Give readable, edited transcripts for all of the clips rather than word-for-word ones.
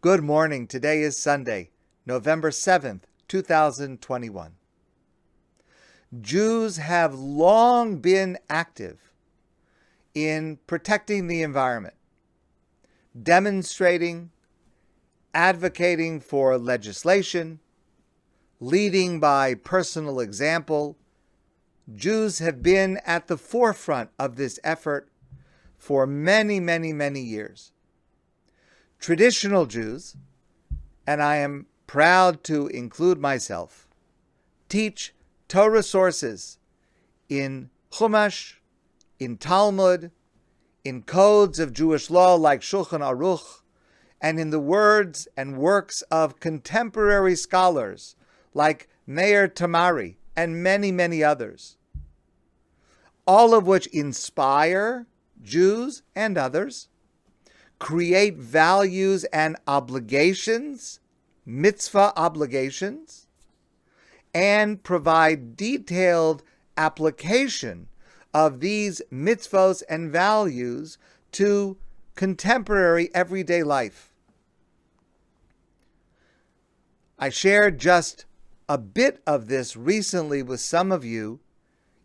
Good morning. Today is Sunday, November 7th, 2021. Jews have long been active in protecting the environment, demonstrating, advocating for legislation, leading by personal example. Jews have been at the forefront of this effort for many, many, many years. Traditional Jews, and I am proud to include myself, teach Torah sources in Chumash, in Talmud, in codes of Jewish law like Shulchan Aruch, and in the words and works of contemporary scholars like Meir Tamari and many, many others, all of which inspire Jews and others, create values and obligations, mitzvah obligations, and provide detailed application of these mitzvos and values to contemporary everyday life. I shared just a bit of this recently with some of you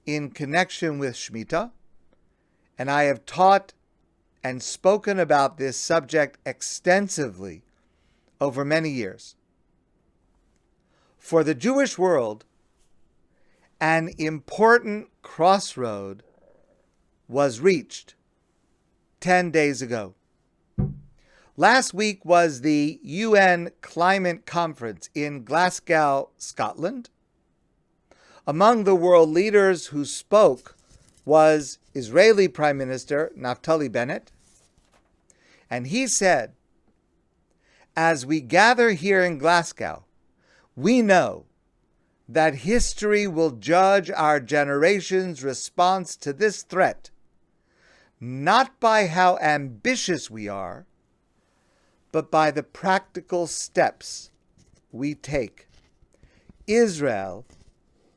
in connection with Shemitah, and I have taught and spoken about this subject extensively over many years. For the Jewish world, an important crossroad was reached 10 days ago. Last week was the UN Climate Conference in Glasgow, Scotland. Among the world leaders who spoke was Israeli Prime Minister Naftali Bennett, and he said, "As we gather here in Glasgow, we know that history will judge our generation's response to this threat, not by how ambitious we are, but by the practical steps we take. Israel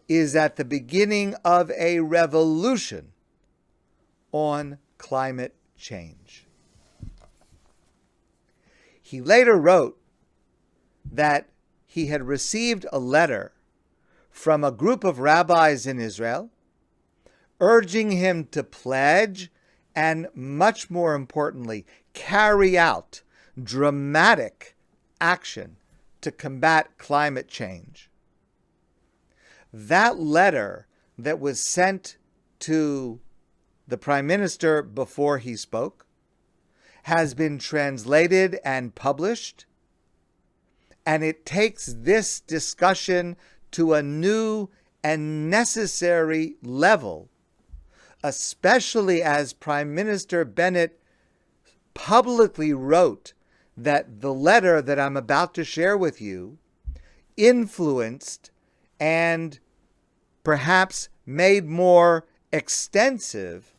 is at the beginning of a revolution on climate change." He later wrote that he had received a letter from a group of rabbis in Israel urging him to pledge and, much more importantly, carry out dramatic action to combat climate change. That letter that was sent to the Prime Minister before he spoke has been translated and published, and it takes this discussion to a new and necessary level, especially as Prime Minister Bennett publicly wrote that the letter that I'm about to share with you influenced and perhaps made more extensive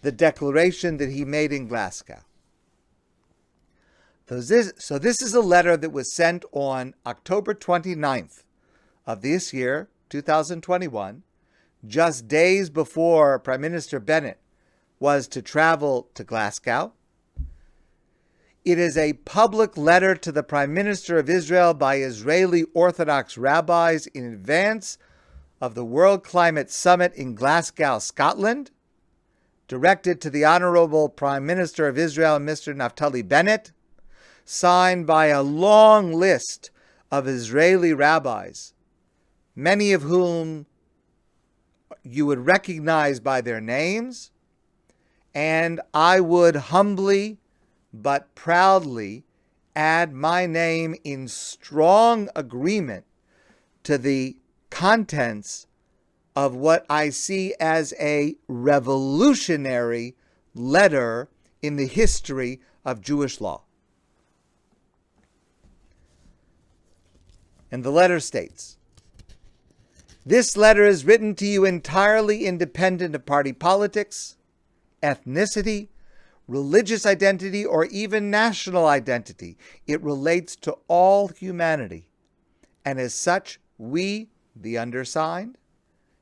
the declaration that he made in Glasgow. So this is a letter that was sent on October 29th of this year, 2021, just days before Prime Minister Bennett was to travel to Glasgow. It is a public letter to the Prime Minister of Israel by Israeli Orthodox rabbis in advance of the World Climate Summit in Glasgow, Scotland, directed to the Honorable Prime Minister of Israel, Mr. Naftali Bennett, signed by a long list of Israeli rabbis, many of whom you would recognize by their names, and I would humbly but proudly add my name in strong agreement to the contents of what I see as a revolutionary letter in the history of Jewish law. And the letter states, "This letter is written to you entirely independent of party politics, ethnicity, religious identity, or even national identity. It relates to all humanity, and as such, we, the undersigned,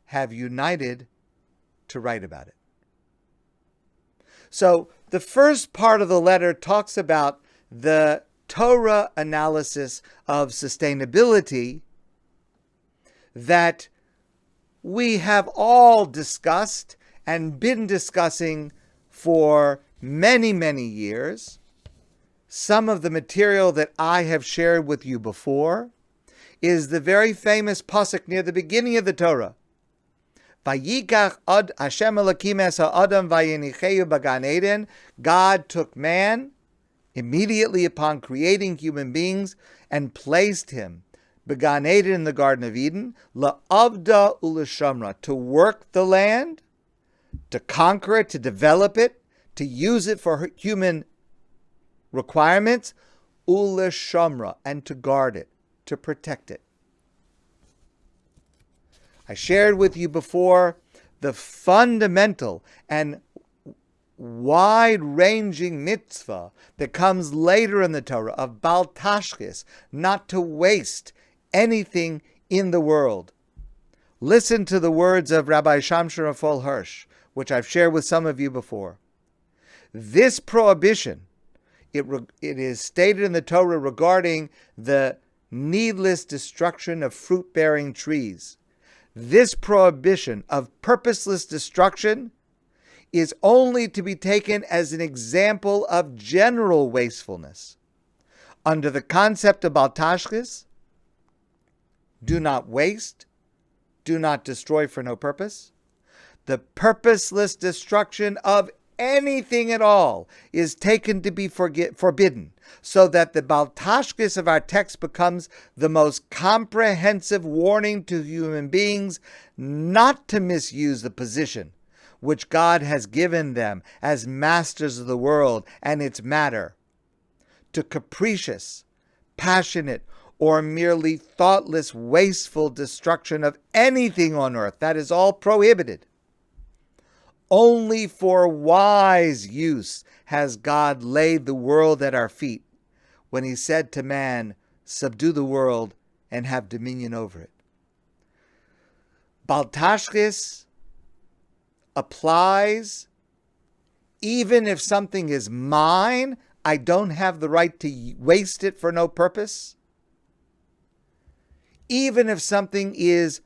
have united to write about it." So the first part of the letter talks about the Torah analysis of sustainability that we have all discussed and been discussing for many, many years. Some of the material that I have shared with you before is the very famous pasuk near the beginning of the Torah. Vayikach ad Hashem Elokim es ha'adam vayinichehu b'gan Eden. God took man immediately upon creating human beings and placed him b'gan Eden, in the Garden of Eden, la'avda u'l'shamra, to work the land, to conquer it, to develop it, to use it for human requirements, u'l'shamra, and to guard it, to protect it. I shared with you before the fundamental and wide-ranging mitzvah that comes later in the Torah of bal tashchis, not to waste anything in the world. Listen to the words of Rabbi Shamshon Raphael Hirsch, which I've shared with some of you before. This prohibition, it is stated in the Torah regarding the needless destruction of fruit-bearing trees. This prohibition of purposeless destruction is only to be taken as an example of general wastefulness. Under the concept of bal tashchis, do not waste, do not destroy for no purpose. The purposeless destruction of anything at all is taken to be forbidden, so that the bal tashchis of our text becomes the most comprehensive warning to human beings not to misuse the position which God has given them as masters of the world and its matter, to capricious, passionate, or merely thoughtless, wasteful destruction of anything on earth. That is all prohibited. Only for wise use has God laid the world at our feet when he said to man, subdue the world and have dominion over it. Bal tashchis applies even if something is mine, I don't have the right to waste it for no purpose. Even if something is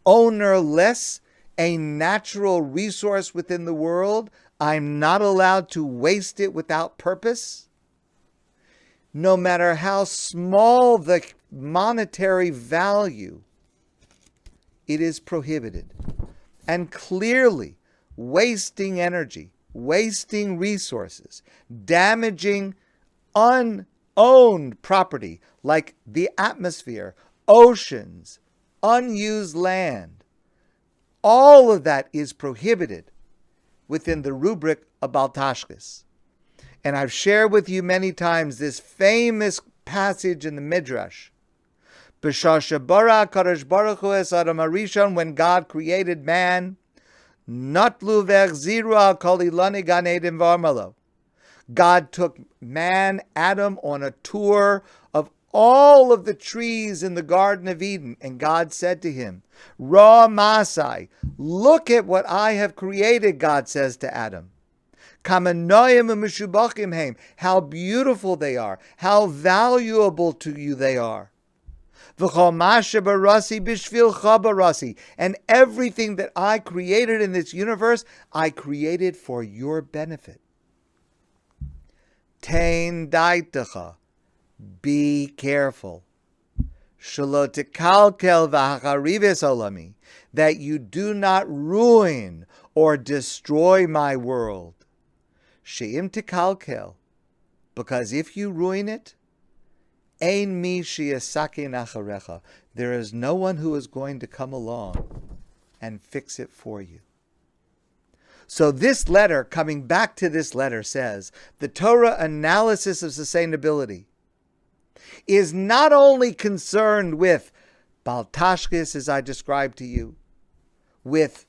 ownerless, a natural resource within the world, I'm not allowed to waste it without purpose. No matter how small the monetary value, it is prohibited. And clearly, wasting energy, wasting resources, damaging unowned property like the atmosphere, oceans, unused land, all of that is prohibited within the rubric of bal tashchis. And I've shared with you many times this famous passage in the Midrash. B'shah bara Kadosh Baruch Hu es Adam Harishon, when God created man, natlu v'achziru al kol ilani gan Eden v'armalo. God took man, Adam, on a tour of all of the trees in the Garden of Eden, and God said to him, Ra Masai, look at what I have created, God says to Adam. Kamanoyim u'meshubachim heim, how beautiful they are, how valuable to you they are. V'chol masha barasi b'shvilcha barasi, and everything that I created in this universe, I created for your benefit. Tein daitecha, be careful. Shelo tekalkel v'hacharives olami, that you do not ruin or destroy my world. She'im tekalkel, because if you ruin it, ein mi she'yasakin acharecha, there is no one who is going to come along and fix it for you. So this letter, coming back to this letter, says the Torah analysis of sustainability is not only concerned with bal tashchis, as I described to you, with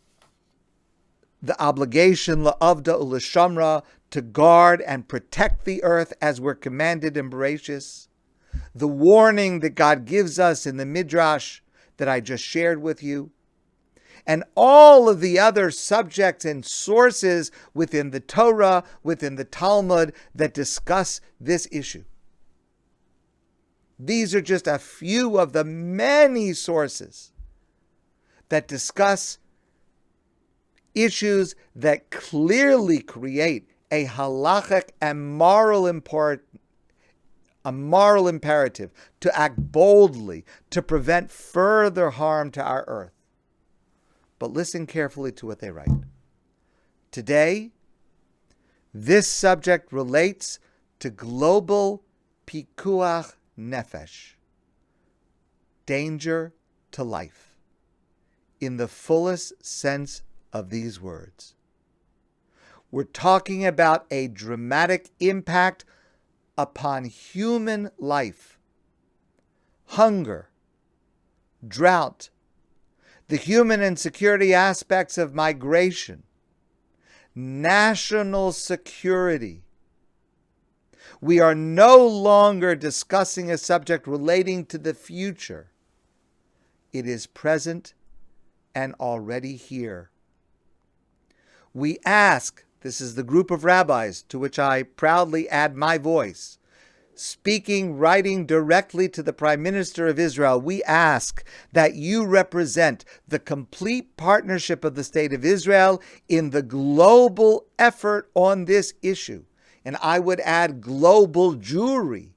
the obligation la'avda u'l'shamra, to guard and protect the earth as we're commanded in Bereshis, the warning that God gives us in the Midrash that I just shared with you, and all of the other subjects and sources within the Torah, within the Talmud, that discuss this issue. These are just a few of the many sources that discuss issues that clearly create a halachic and moral imperative to act boldly to prevent further harm to our earth. But listen carefully to what they write. Today, this subject relates to global pikuach nefesh, danger to life, in the fullest sense of these words. We're talking about a dramatic impact upon human life, hunger, drought, the human and security aspects of migration, national security. We are no longer discussing a subject relating to the future. It is present and already here. We ask, this is the group of rabbis to which I proudly add my voice, speaking, writing directly to the Prime Minister of Israel, we ask that you represent the complete partnership of the State of Israel in the global effort on this issue. And I would add global Jewry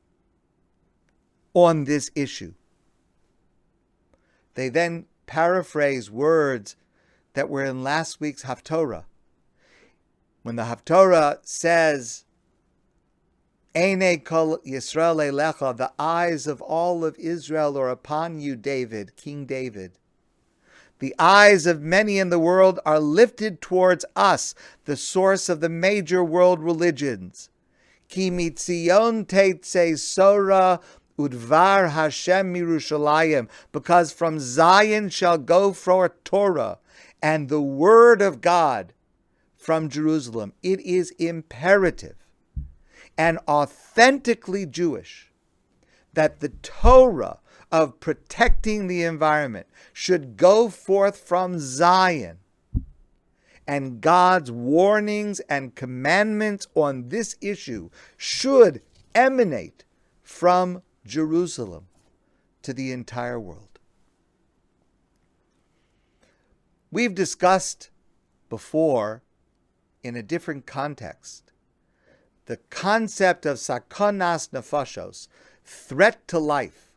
on this issue. They then paraphrase words that were in last week's Haftorah. When the Haftorah says, Einei kol Yisrael elecha, the eyes of all of Israel are upon you, David, King David. The eyes of many in the world are lifted towards us, the source of the major world religions. Ki mitzion teitzei sora udvar Hashem mirushalayim, because from Zion shall go forth Torah and the word of God from Jerusalem. It is imperative and authentically Jewish that the Torah of protecting the environment should go forth from Zion, and God's warnings and commandments on this issue should emanate from Jerusalem to the entire world. We've discussed before, in a different context, the concept of Sakhanas Nafas, threat to life,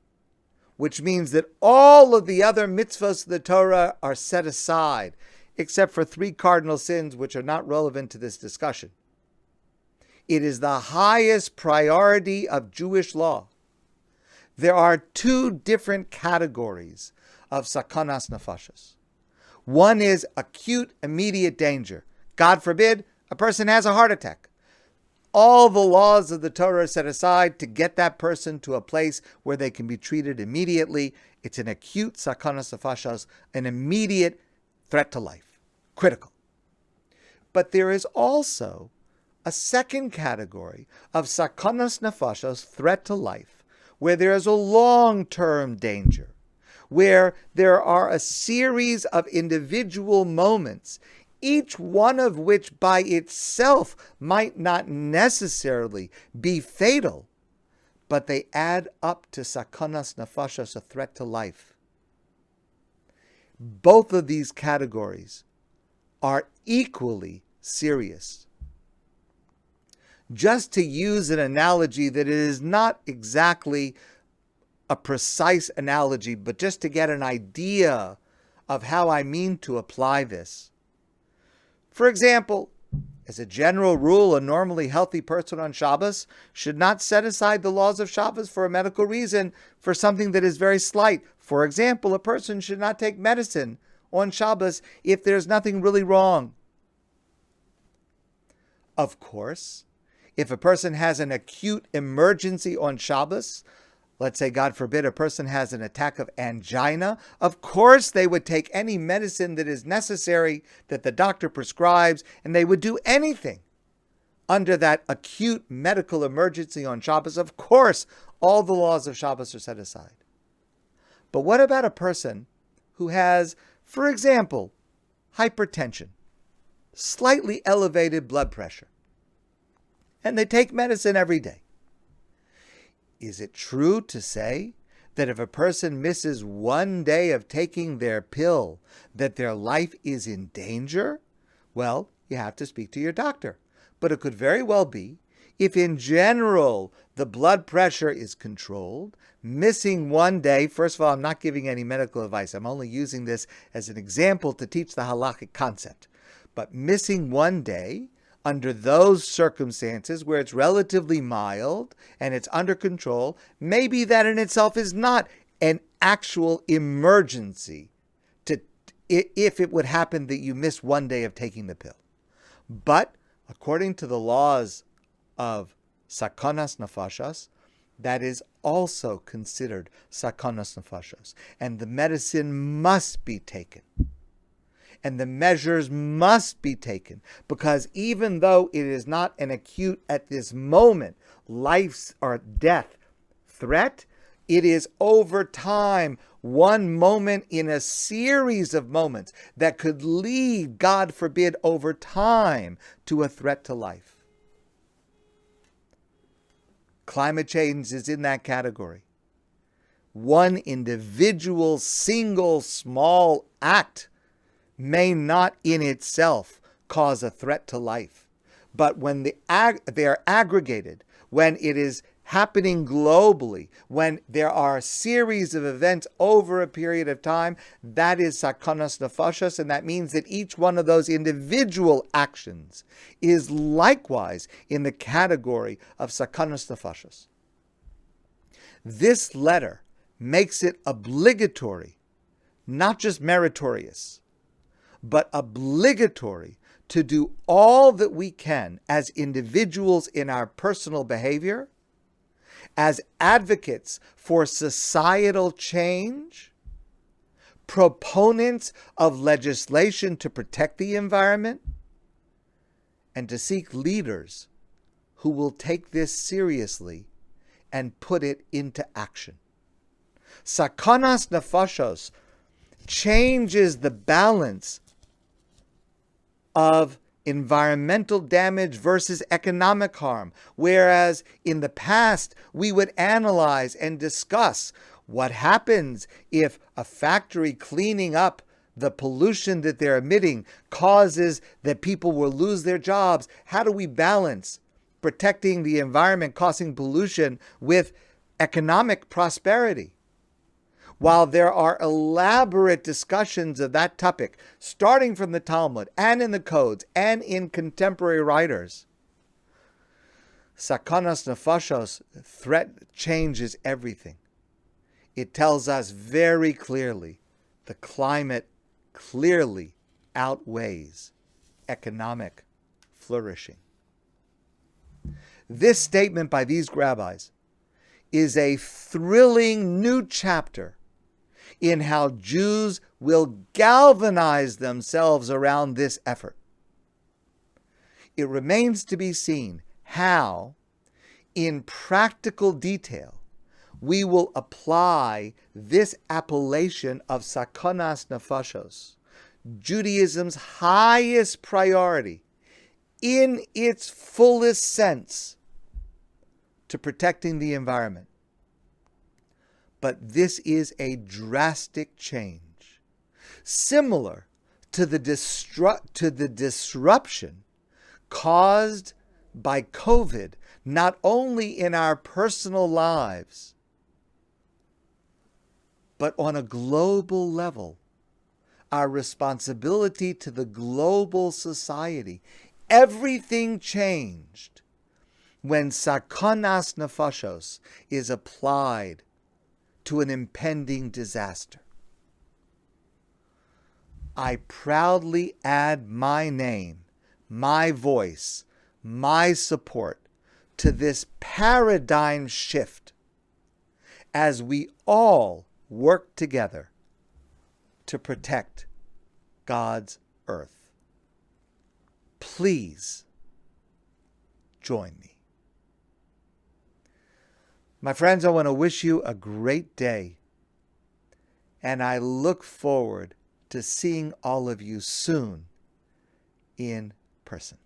which means that all of the other mitzvahs of the Torah are set aside, except for 3 cardinal sins which are not relevant to this discussion. It is the highest priority of Jewish law. There are 2 different categories of Sakhanas Nafas. One is acute, immediate danger. God forbid, a person has a heart attack. All the laws of the Torah are set aside to get that person to a place where they can be treated immediately. It's an acute Sakhanas Nafas, an immediate threat to life, critical. But there is also a second category of Sakhanas Nafas, threat to life, where there is a long-term danger, where there are a series of individual moments, each one of which by itself might not necessarily be fatal, but they add up to Sakhanas Nafas, a threat to life. Both of these categories are equally serious. Just to use an analogy that is not exactly a precise analogy, but just to get an idea of how I mean to apply this. For example, as a general rule, a normally healthy person on Shabbos should not set aside the laws of Shabbos for a medical reason for something that is very slight. For example, a person should not take medicine on Shabbos if there's nothing really wrong. Of course, if a person has an acute emergency on Shabbos, let's say, God forbid, a person has an attack of angina, of course they would take any medicine that is necessary that the doctor prescribes, and they would do anything under that acute medical emergency on Shabbos. Of course, all the laws of Shabbos are set aside. But what about a person who has, for example, hypertension, slightly elevated blood pressure, and they take medicine every day? Is it true to say that if a person misses one day of taking their pill, that their life is in danger? Well, you have to speak to your doctor. But it could very well be, if in general the blood pressure is controlled, missing one day, first of all, I'm not giving any medical advice. I'm only using this as an example to teach the halakhic concept. But missing one day, under those circumstances where it's relatively mild and it's under control, maybe that in itself is not an actual emergency if it would happen that you miss one day of taking the pill. But according to the laws of Sakhanas Nafas, that is also considered Sakhanas Nafas, and the medicine must be taken. And the measures must be taken, because even though it is not an acute, at this moment, life or death threat, it is over time, one moment in a series of moments that could lead, God forbid, over time to a threat to life. Climate change is in that category. One individual, single, small act may not in itself cause a threat to life. But when they are aggregated, when it is happening globally, when there are a series of events over a period of time, that is Sakhanas Nafas, and that means that each one of those individual actions is likewise in the category of Sakhanas Nafas. This letter makes it obligatory, not just meritorious, but obligatory to do all that we can as individuals in our personal behavior, as advocates for societal change, proponents of legislation to protect the environment, and to seek leaders who will take this seriously and put it into action. Sakhanas Nafas changes the balance of environmental damage versus economic harm, whereas in the past we would analyze and discuss what happens if a factory cleaning up the pollution that they're emitting causes that people will lose their jobs. How do we balance protecting the environment, causing pollution, with economic prosperity? While there are elaborate discussions of that topic, starting from the Talmud and in the codes and in contemporary writers, Sakhanas Nafas threat changes everything. It tells us very clearly the climate clearly outweighs economic flourishing. This statement by these rabbis is a thrilling new chapter in how Jews will galvanize themselves around this effort. It remains to be seen how, in practical detail, we will apply this appellation of Sakhanas Nafas, Judaism's highest priority, in its fullest sense, to protecting the environment. But this is a drastic change, similar to the disruption caused by COVID, not only in our personal lives, but on a global level. Our responsibility to the global society. Everything changed when Sakhanas Nafas is applied to an impending disaster. I proudly add my name, my voice, my support to this paradigm shift as we all work together to protect God's earth. Please join me. My friends, I want to wish you a great day, and I look forward to seeing all of you soon in person.